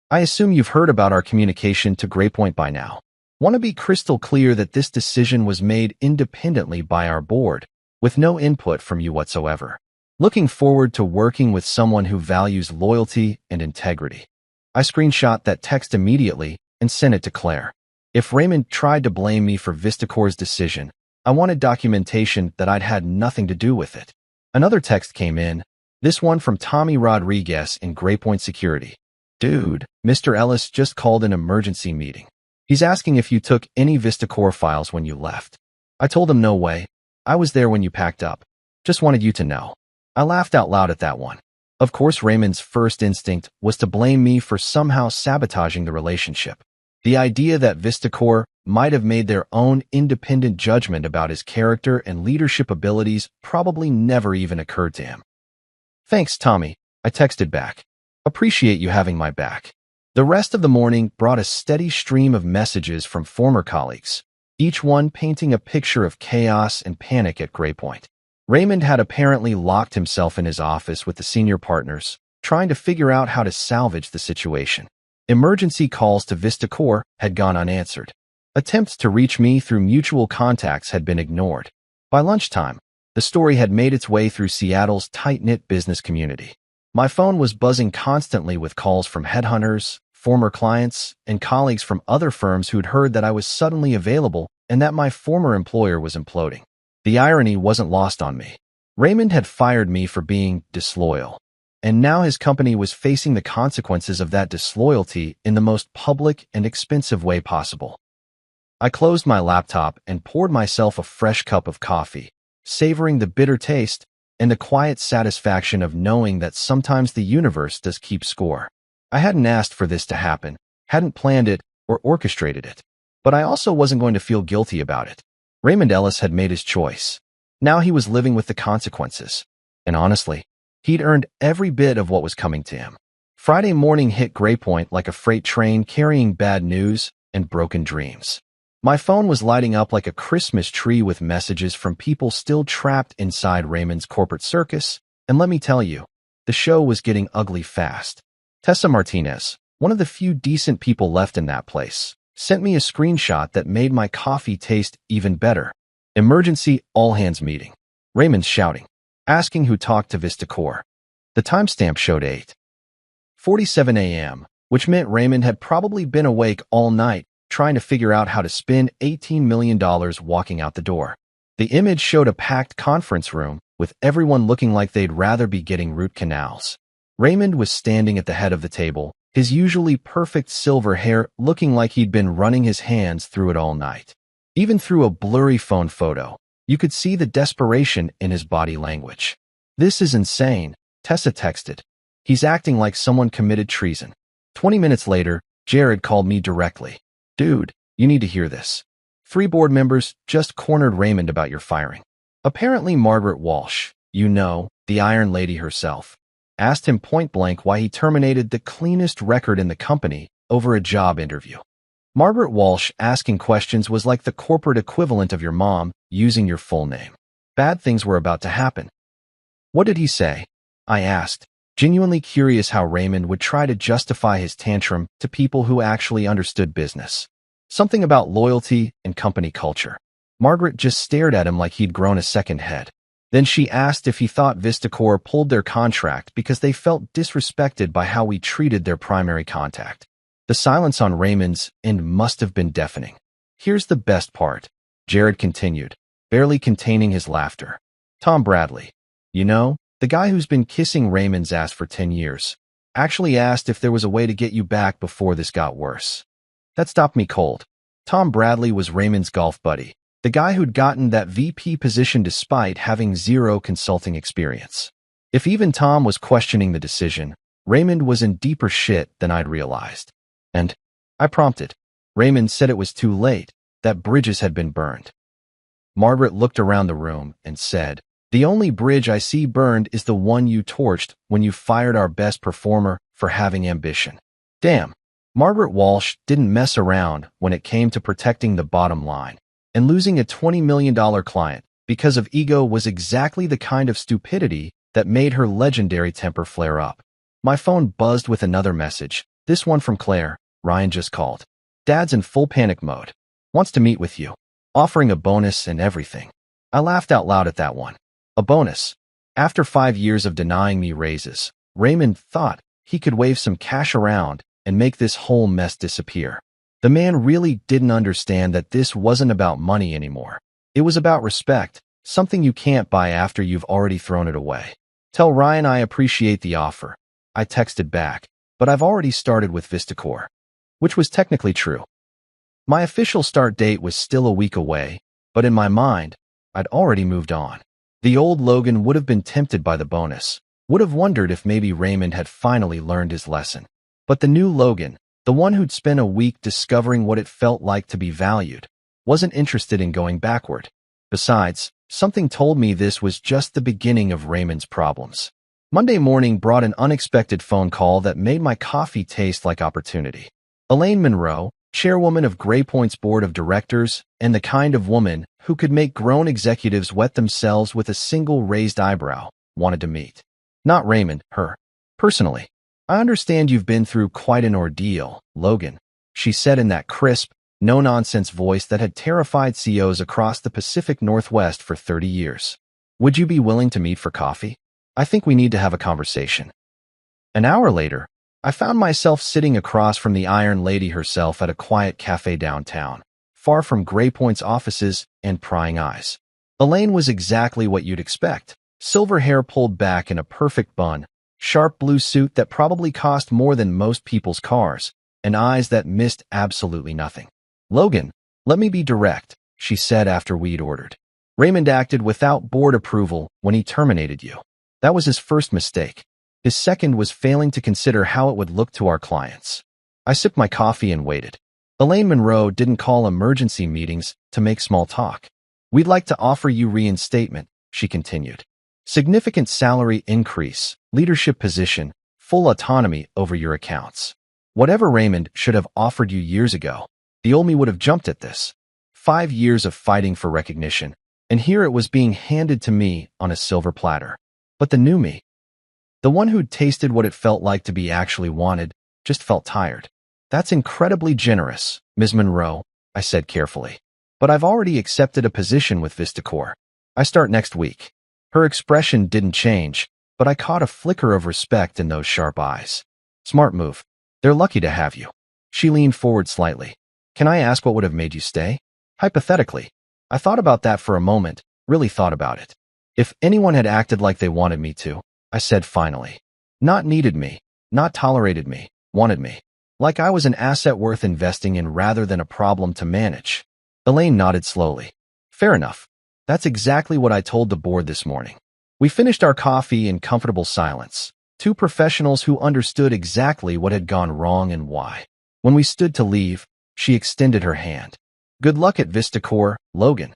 I assume you've heard about our communication to GrayPoint by now. Want to be crystal clear that this decision was made independently by our board, with no input from you whatsoever. Looking forward to working with someone who values loyalty and integrity." I screenshot that text immediately and sent it to Claire. If Raymond tried to blame me for Vistacor's decision, I wanted documentation that I'd had nothing to do with it. Another text came in, this one from Tommy Rodriguez in GrayPoint Security. "Dude, Mr. Ellis just called an emergency meeting. He's asking if you took any Vistacor files when you left. I told him no way. I was there when you packed up. Just wanted you to know." I laughed out loud at that one. Of course, Raymond's first instinct was to blame me for somehow sabotaging the relationship. The idea that Vistacor might have made their own independent judgment about his character and leadership abilities probably never even occurred to him. "Thanks, Tommy," I texted back. "Appreciate you having my back." The rest of the morning brought a steady stream of messages from former colleagues, each one painting a picture of chaos and panic at GrayPoint. Raymond had apparently locked himself in his office with the senior partners, trying to figure out how to salvage the situation. Emergency calls to Vistacor had gone unanswered. Attempts to reach me through mutual contacts had been ignored. By lunchtime, the story had made its way through Seattle's tight-knit business community. My phone was buzzing constantly with calls from headhunters, former clients, and colleagues from other firms who'd heard that I was suddenly available and that my former employer was imploding. The irony wasn't lost on me. Raymond had fired me for being disloyal, and now his company was facing the consequences of that disloyalty in the most public and expensive way possible. I closed my laptop and poured myself a fresh cup of coffee, savoring the bitter taste and the quiet satisfaction of knowing that sometimes the universe does keep score. I hadn't asked for this to happen, hadn't planned it or orchestrated it, but I also wasn't going to feel guilty about it. Raymond Ellis had made his choice. Now he was living with the consequences. And honestly, he'd earned every bit of what was coming to him. Friday morning hit GrayPoint like a freight train carrying bad news and broken dreams. My phone was lighting up like a Christmas tree with messages from people still trapped inside Raymond's corporate circus, and let me tell you, the show was getting ugly fast. Tessa Martinez, one of the few decent people left in that place, sent me a screenshot that made my coffee taste even better. "Emergency all-hands meeting." Raymond's shouting, asking who talked to Vistacor. The timestamp showed 8:47 a.m., which meant Raymond had probably been awake all night, trying to figure out how to spend $18 million walking out the door. The image showed a packed conference room, with everyone looking like they'd rather be getting root canals. Raymond was standing at the head of the table, his usually perfect silver hair looking like he'd been running his hands through it all night. Even through a blurry phone photo, you could see the desperation in his body language. "This is insane," Tessa texted. "He's acting like someone committed treason." 20 minutes later, Jared called me directly. "Dude, you need to hear this. 3 board members just cornered Raymond about your firing." Apparently Margaret Walsh, the Iron Lady herself, asked him point-blank why he terminated the cleanest record in the company over a job interview. Margaret Walsh asking questions was like the corporate equivalent of your mom using your full name. Bad things were about to happen. "What did he say?" I asked, genuinely curious how Raymond would try to justify his tantrum to people who actually understood business. Something about loyalty and company culture. Margaret just stared at him like he'd grown a second head. Then she asked if he thought Vistacor pulled their contract because they felt disrespected by how we treated their primary contact. The silence on Raymond's end must have been deafening. "Here's the best part," Jared continued, barely containing his laughter. "Tom Bradley, the guy who's been kissing Raymond's ass for 10 years, actually asked if there was a way to get you back before this got worse." That stopped me cold. Tom Bradley was Raymond's golf buddy, the guy who'd gotten that VP position despite having 0 consulting experience. If even Tom was questioning the decision, Raymond was in deeper shit than I'd realized. And I prompted. Raymond said it was too late, that bridges had been burned. Margaret looked around the room and said, "The only bridge I see burned is the one you torched when you fired our best performer for having ambition." Damn, Margaret Walsh didn't mess around when it came to protecting the bottom line, and losing a $20 million client because of ego was exactly the kind of stupidity that made her legendary temper flare up. My phone buzzed with another message, this one from Claire. "Ryan just called. Dad's in full panic mode. Wants to meet with you. Offering a bonus and everything." I laughed out loud at that one. A bonus. After 5 years of denying me raises, Raymond thought he could wave some cash around and make this whole mess disappear. The man really didn't understand that this wasn't about money anymore. It was about respect, something you can't buy after you've already thrown it away. "Tell Ryan I appreciate the offer," I texted back, "but I've already started with Vistacor." Which was technically true. My official start date was still a week away, but in my mind, I'd already moved on. The old Logan would have been tempted by the bonus, would have wondered if maybe Raymond had finally learned his lesson. But the new Logan, the one who'd spent a week discovering what it felt like to be valued, wasn't interested in going backward. Besides, something told me this was just the beginning of Raymond's problems. Monday morning brought an unexpected phone call that made my coffee taste like opportunity. Elaine Monroe, chairwoman of Gray Point's board of directors, and the kind of woman who could make grown executives wet themselves with a single raised eyebrow, wanted to meet. Not Raymond, her. Personally. "I understand you've been through quite an ordeal, Logan," she said in that crisp, no-nonsense voice that had terrified CEOs across the Pacific Northwest for 30 years. "Would you be willing to meet for coffee? I think we need to have a conversation." An hour later, I found myself sitting across from the Iron Lady herself at a quiet cafe downtown, far from Gray Point's offices and prying eyes. Elaine was exactly what you'd expect. Silver hair pulled back in a perfect bun, sharp blue suit that probably cost more than most people's cars, and eyes that missed absolutely nothing. "Logan, let me be direct," she said after we'd ordered. "Raymond acted without board approval when he terminated you. That was his first mistake. His second was failing to consider how it would look to our clients." I sipped my coffee and waited. Elaine Monroe didn't call emergency meetings to make small talk. "We'd like to offer you reinstatement," she continued. "Significant salary increase, leadership position, full autonomy over your accounts. Whatever Raymond should have offered you years ago, the old me would have jumped at this. 5 years of fighting for recognition, and here it was being handed to me on a silver platter. But the new me, the one who'd tasted what it felt like to be actually wanted, just felt tired." "That's incredibly generous, Ms. Monroe," I said carefully. "But I've already accepted a position with Vistacor. I start next week." Her expression didn't change, but I caught a flicker of respect in those sharp eyes. "Smart move. They're lucky to have you." She leaned forward slightly. "Can I ask what would have made you stay?" "Hypothetically." I thought about that for a moment, Really thought about it. If anyone had acted like they wanted me to, I said finally. Not needed me, not tolerated me, wanted me. Like I was an asset worth investing in rather than a problem to manage. Elaine nodded slowly. Fair enough. That's exactly what I told the board this morning. We finished our coffee in comfortable silence. Two professionals who understood exactly what had gone wrong and why. When we stood to leave, she extended her hand. Good luck at VistaCore, Logan.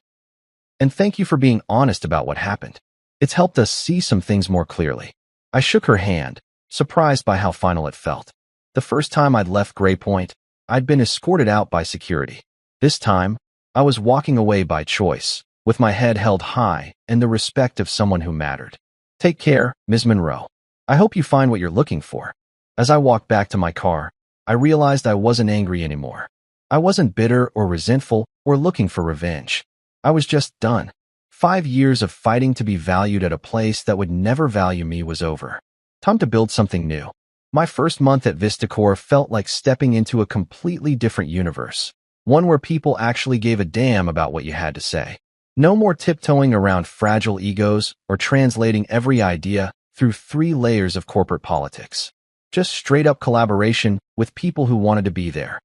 And thank you for being honest about what happened. It's helped us see some things more clearly. I shook her hand, surprised by how final it felt. The first time I'd left Gray Point, I'd been escorted out by security. This time, I was walking away by choice, with my head held high and the respect of someone who mattered. Take care, Ms. Monroe. I hope you find what you're looking for. As I walked back to my car, I realized I wasn't angry anymore. I wasn't bitter or resentful or looking for revenge. I was just done. 5 years of fighting to be valued at a place that would never value me was over. Time to build something new. My first month at VistaCore felt like stepping into a completely different universe, one where people actually gave a damn about what you had to say. No more tiptoeing around fragile egos or translating every idea through 3 layers of corporate politics. Just straight-up collaboration with people who wanted to be there.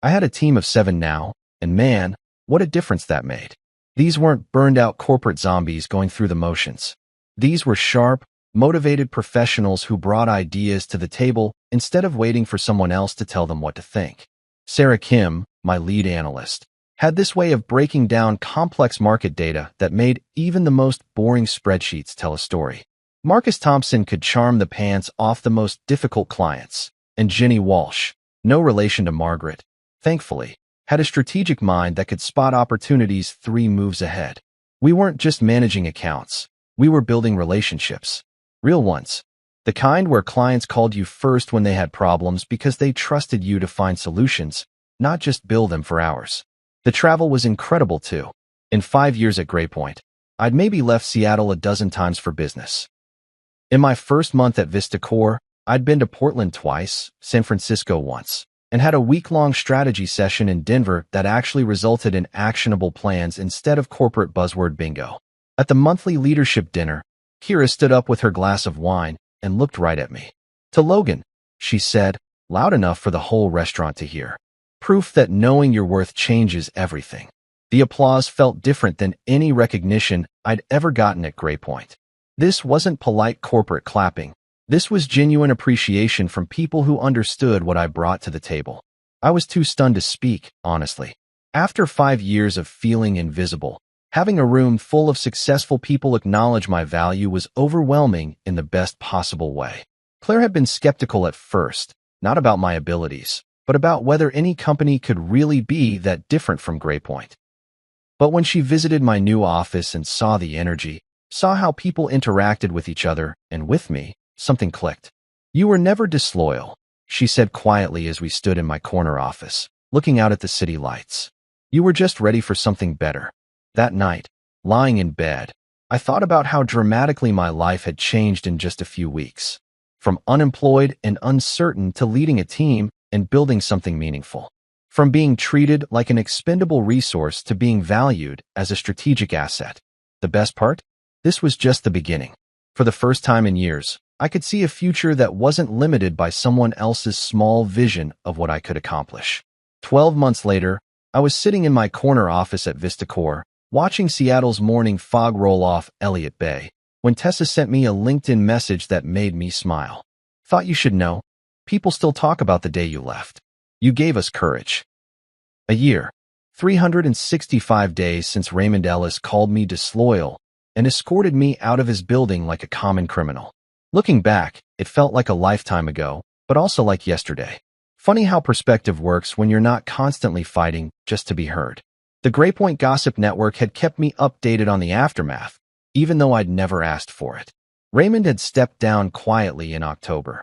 I had a team of 7 now, and man, what a difference that made. These weren't burned-out corporate zombies going through the motions. These were sharp, motivated professionals who brought ideas to the table instead of waiting for someone else to tell them what to think. Sarah Kim, my lead analyst, had this way of breaking down complex market data that made even the most boring spreadsheets tell a story. Marcus Thompson could charm the pants off the most difficult clients, and Jenny Walsh, no relation to Margaret, thankfully, had a strategic mind that could spot opportunities 3 moves ahead. We weren't just managing accounts, we were building relationships. Real ones. The kind where clients called you first when they had problems because they trusted you to find solutions, not just bill them for hours. The travel was incredible too. In 5 years at Gray Point, I'd maybe left Seattle a dozen times for business. In my first month at VistaCore, I'd been to Portland twice, San Francisco once, and had a week-long strategy session in Denver that actually resulted in actionable plans instead of corporate buzzword bingo. At the monthly leadership dinner, Kira stood up with her glass of wine and looked right at me. To Logan, she said, loud enough for the whole restaurant to hear. Proof that knowing your worth changes everything. The applause felt different than any recognition I'd ever gotten at Gray Point. This wasn't polite corporate clapping. This was genuine appreciation from people who understood what I brought to the table. I was too stunned to speak, honestly. After 5 years of feeling invisible, having a room full of successful people acknowledge my value was overwhelming in the best possible way. Claire had been skeptical at first, not about my abilities, but about whether any company could really be that different from Gray Point. But when she visited my new office and saw the energy, saw how people interacted with each other and with me, something clicked. You were never disloyal, she said quietly as we stood in my corner office, looking out at the city lights. You were just ready for something better. That night, lying in bed, I thought about how dramatically my life had changed in just a few weeks. From unemployed and uncertain to leading a team and building something meaningful. From being treated like an expendable resource to being valued as a strategic asset. The best part? This was just the beginning. For the first time in years, I could see a future that wasn't limited by someone else's small vision of what I could accomplish. 12 months later, I was sitting in my corner office at VistaCore, watching Seattle's morning fog roll off Elliott Bay, when Tessa sent me a LinkedIn message that made me smile. Thought you should know. People still talk about the day you left. You gave us courage. A year, 365 days since Raymond Ellis called me disloyal and escorted me out of his building like a common criminal. Looking back, it felt like a lifetime ago, but also like yesterday. Funny how perspective works when you're not constantly fighting just to be heard. The Gray Point Gossip Network had kept me updated on the aftermath, even though I'd never asked for it. Raymond had stepped down quietly in October,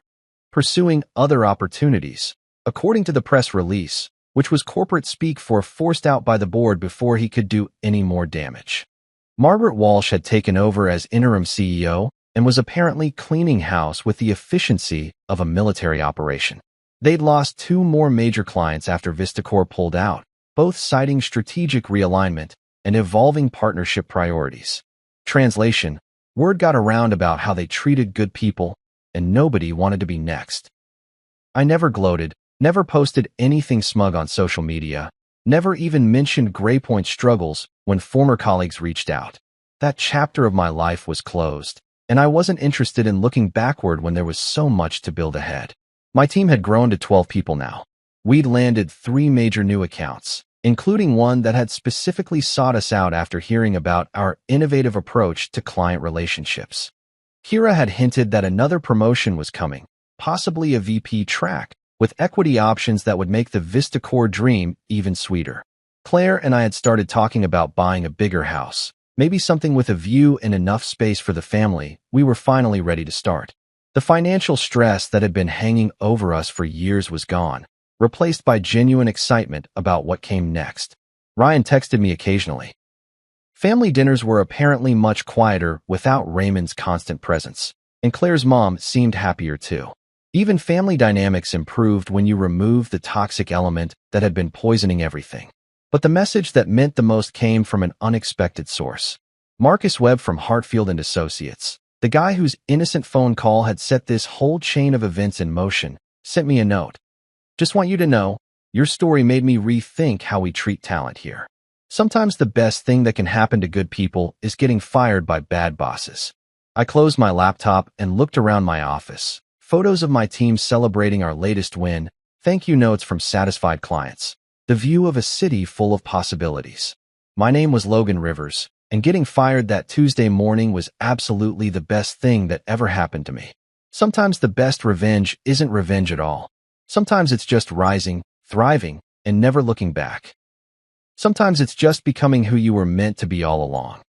pursuing other opportunities, according to the press release, which was corporate speak for forced out by the board before he could do any more damage. Margaret Walsh had taken over as interim CEO and was apparently cleaning house with the efficiency of a military operation. They'd lost 2 more major clients after VistaCore pulled out, both citing strategic realignment and evolving partnership priorities. Translation: word got around about how they treated good people, and nobody wanted to be next. I never gloated, never posted anything smug on social media, never even mentioned Graypoint struggles when former colleagues reached out. That chapter of my life was closed, and I wasn't interested in looking backward when there was so much to build ahead. My team had grown to 12 people now. We'd landed 3 major new accounts, including one that had specifically sought us out after hearing about our innovative approach to client relationships. Kira had hinted that another promotion was coming, possibly a VP track, with equity options that would make the VistaCore dream even sweeter. Claire and I had started talking about buying a bigger house, maybe something with a view and enough space for the family. We were finally ready to start. The financial stress that had been hanging over us for years was gone, replaced by genuine excitement about what came next. Ryan texted me occasionally. Family dinners were apparently much quieter without Raymond's constant presence, and Claire's mom seemed happier too. Even family dynamics improved when you removed the toxic element that had been poisoning everything. But the message that meant the most came from an unexpected source. Marcus Webb from Hartfield and Associates, the guy whose innocent phone call had set this whole chain of events in motion, sent me a note. Just want you to know, your story made me rethink how we treat talent here. Sometimes the best thing that can happen to good people is getting fired by bad bosses. I closed my laptop and looked around my office. Photos of my team celebrating our latest win, thank you notes from satisfied clients. The view of a city full of possibilities. My name was Logan Rivers, and getting fired that Tuesday morning was absolutely the best thing that ever happened to me. Sometimes the best revenge isn't revenge at all. Sometimes it's just rising, thriving, and never looking back. Sometimes it's just becoming who you were meant to be all along.